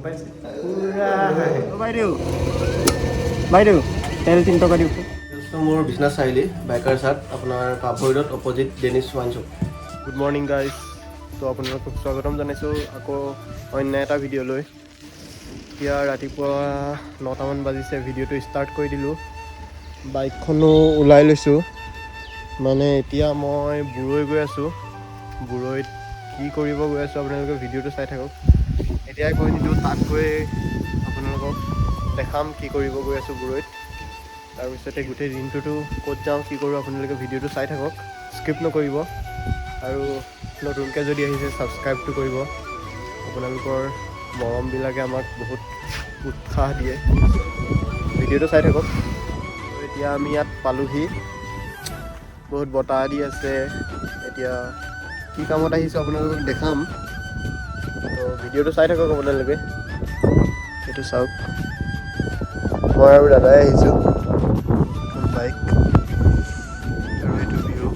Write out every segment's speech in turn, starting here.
পাইছে পুৰা বাইদেউ বাইদেউ তেল 3 টকা দিওঁ মোৰ বিশ্বনাথ চাৰিআলি বাইকাৰ চাট আপোনাৰ পাভৈৰত অপজিট ডেনিছ wine shop. Good morning guys. তো আপোনালোকক স্বাগতম জনাইছোঁ আকৌ অন্য এটা ভিডিঅ'লৈ। এতিয়া ৰাতিপুৱা 9টামান বাজিছে, ভিডিঅ'টো ষ্টাৰ্ট কৰি দিলোঁ। বাইকখনো ওলাই লৈছোঁ, মানে এতিয়া মই বুৰৈ গৈ আছোঁ। বুৰৈত কি কৰিব গৈ আছোঁ আপোনালোকে ভিডিঅ'টো চাই থাকক। এতিয়াই কৈ নিদিওঁ, তাত গৈ আপোনালোকক দেখাম কি কৰিব গৈ আছোঁ বুৰৈত। তাৰপিছতে গোটেই দিনটোতো ক'ত যাওঁ কি কৰোঁ আপোনালোকে ভিডিঅ'টো চাই থাকক, স্কিপ নকৰিব। আৰু নতুনকৈ যদি আহিছে ছাবস্ক্ৰাইবটো কৰিব। আপোনালোকৰ মৰমবিলাকে আমাক বহুত উৎসাহ দিয়ে। ভিডিঅ'টো চাই থাকক। এতিয়া আমি ইয়াত পালোহি, বহুত বতাহ দি আছে। এতিয়া কি কামত আহিছোঁ আপোনালোকক দেখাম, তো ভিডিঅ'টো চাই থাকক আপোনালোকে। এইটো চাওক, মই আৰু দাদাই আহিছোঁ, বাইক আৰু এইটো ভিউ।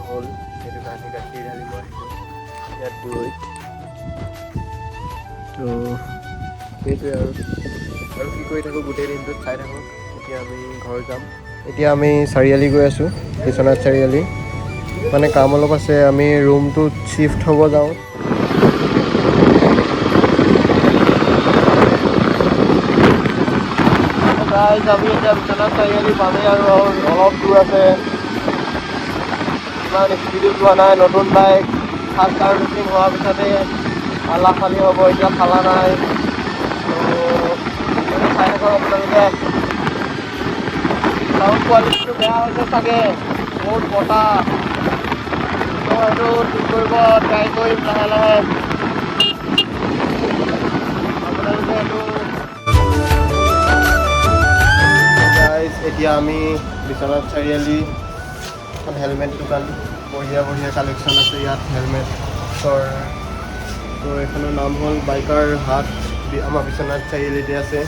হ'ল সেইটো কাৰণে গাখীৰ ঢালিব আহিলোঁ ইয়াত বুৰৈত। তো সেইটোৱে আৰু কি কৰি থাকোঁ গোটেই দিনটোত চাই থাকোঁ। এতিয়া আমি ঘৰ যাম। এতিয়া আমি চাৰিআলি গৈ আছোঁ, বিশ্বনাথ চাৰিআলি। মানে কাম অলপ আছে, আমি ৰুমটোত শ্বিফ্ট হ'ব যাওঁ। আমি এতিয়া বিশ্বনাথ চাৰিআলি পামেই আৰু অলপ দূৰ আছে। ইমান স্পীডো যোৱা নাই, নতুন বাইক ফাৰ্ষ্ট ছাৰ্ভিচিং হোৱাৰ পিছতে ফালা ফালি হ'ব, এতিয়া ফালা নাই। তো চাই থাকক আপোনালোকে। চাউণ্ড কোৱালিটিটো বেয়া হৈছে চাগে, বহুত বতাহ। তো সেইটো ঠিক কৰিব ট্ৰাই কৰিম লাহে লাহে। আপোনালোকে এইটো এতিয়া আমি বিশ্বনাথ চাৰিআলি এখন হেলমেট দোকান, বঢ়িয়া বঢ়িয়া কালেকশ্যন আছে ইয়াত হেলমেটৰ। তো এইখনৰ নাম হ'ল বাইকাৰ হাট, আমাৰ বিশ্বনাথ চাৰিআলিতে আছে।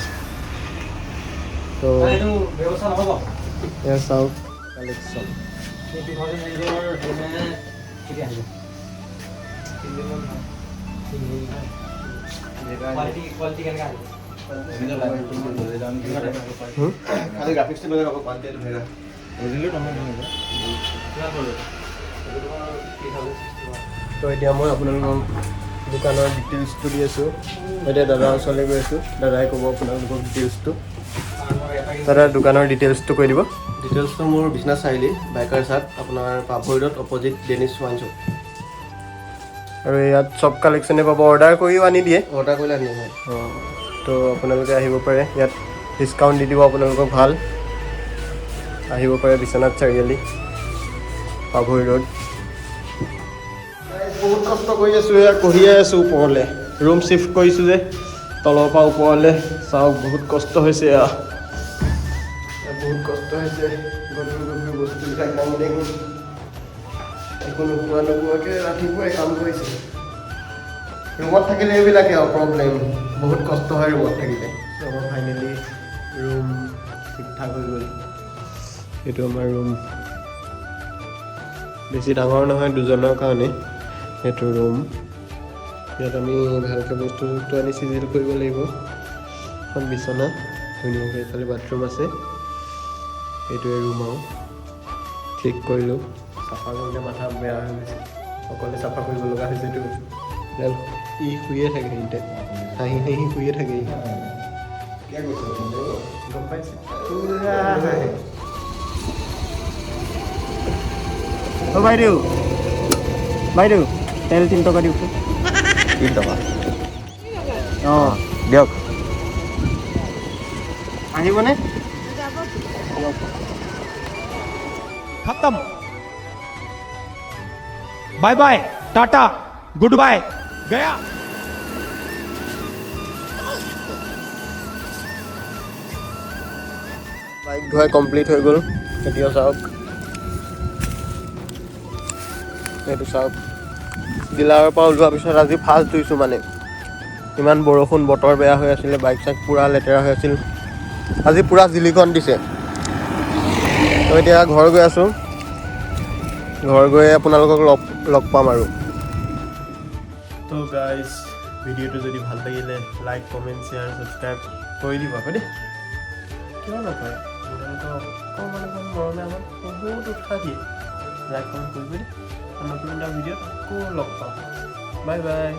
তো এয়া চাওক কালেকশ্যন। খালি গ্ৰাফিক্সটো লৈ যাব কোৱালিটিটো ভেগা তো এতিয়া মই আপোনালোকক দোকানৰ ডিটেইলছটো দি আছোঁ। এতিয়া দাদাৰ ওচৰলৈ গৈ আছোঁ, দাদাই ক'ব আপোনালোকক ডিটেইলছটো। দাদা দোকানৰ ডিটেইলছটো কৈ দিব। ডিটেইলছটো মোৰ বিশ্বনাথ চাৰিআলি বাইকাৰ চাট আপোনাৰ পাভৈৰত অপজিট ডেনিছ ৱাইন শ্বপ। আৰু ইয়াত চব কালেকশ্যনে পাব, অৰ্ডাৰ কৰিও আনি দিয়ে। অৰ্ডাৰ কৰিলে আনি হয়। অঁ, তো আপোনালোকে আহিব পাৰে, ইয়াত ডিছকাউণ্ট দি দিব আপোনালোকক ভাল। আহিব পাৰে বিশ্বনাথ চাৰিআলি পাভৈ ৰোড। বহুত কষ্ট কৰি আছোঁ, এয়া কঢ়িয়াই আছোঁ ওপৰলৈ। ৰুম শ্বিফ্ট কৰিছোঁ যে তলৰ পৰা ওপৰলৈ, চাওক বহুত কষ্ট হৈছে। বহুত কষ্ট হৈছে, গধুৰ গধুৰ বস্তুবিলাক দাঙি দাঙি একো নোপোৱা নোপোৱাকৈ ৰাতিপুৱাই কাম কৰিছে। ৰুমত থাকিলে এইবিলাকে আৰু প্ৰব্লেম, বহুত কষ্ট হয় ৰুমত থাকিলে। আমাৰ ফাইনেলি ৰুম ঠিক ঠাক হৈ গ'ল। এইটো আমাৰ ৰুম, বেছি ডাঙৰ নহয়, দুজনৰ কাৰণে এইটো ৰুম। ইয়াত আমি ভালকৈ বস্তু আনি চিজিল কৰিব লাগিব। এখন বিচনা ধুনীয়াকৈ, এইফালে বাথৰুম আছে। এইটোৱে ৰুম আৰু ঠিক কৰিলোঁ। চাফা কৰোঁতে মাথা বেয়া হৈ গৈছে, অকলে চাফা কৰিব লগা হৈছেতো। ই শুয়ে থাকে সিহঁতে, হাঁহি হাঁহি শুয়ে থাকে। গম পাইছে পুৰা হাঁহে। অ' বাইদেউ বাইদেউ তেল 3 টকা দিওকচোন। 3 টকা অঁ দিয়ক। আহিবনে? खत्म bye bye ta ta good bye गया বাইক ধোৱাই কমপ্লিট হৈ গ'ল এতিয়া চাওক এইটো চাওক ডিলাৰৰ পৰা ওলোৱাৰ পিছত আজি ফাৰ্ষ্ট ধুইছোঁ মানে ইমান বৰষুণ বতৰ বেয়া হৈ আছিলে বাইক চাইক পূৰা লেতেৰা হৈ আছিল আজি পূৰা জিলিকন দিছে তো এতিয়া ঘৰ গৈ আছোঁ ঘৰ গৈ আপোনালোকক লগ পাম আৰু তো গাইজ ভিডিঅ'টো যদি ভাল লাগিলে লাইক কমেণ্ট শ্বেয়াৰ ছাবস্ক্ৰাইব কৰি দিব আকৌ দেই কিয় নকৰে আপোনালোকৰ মৰমে আমাক বহুত উৎসাহ দিয়ে লাইক কমেণ্ট কৰিব দেই নতুন এটা ভিডিঅ'ত আকৌ লগ পাম বাই বাই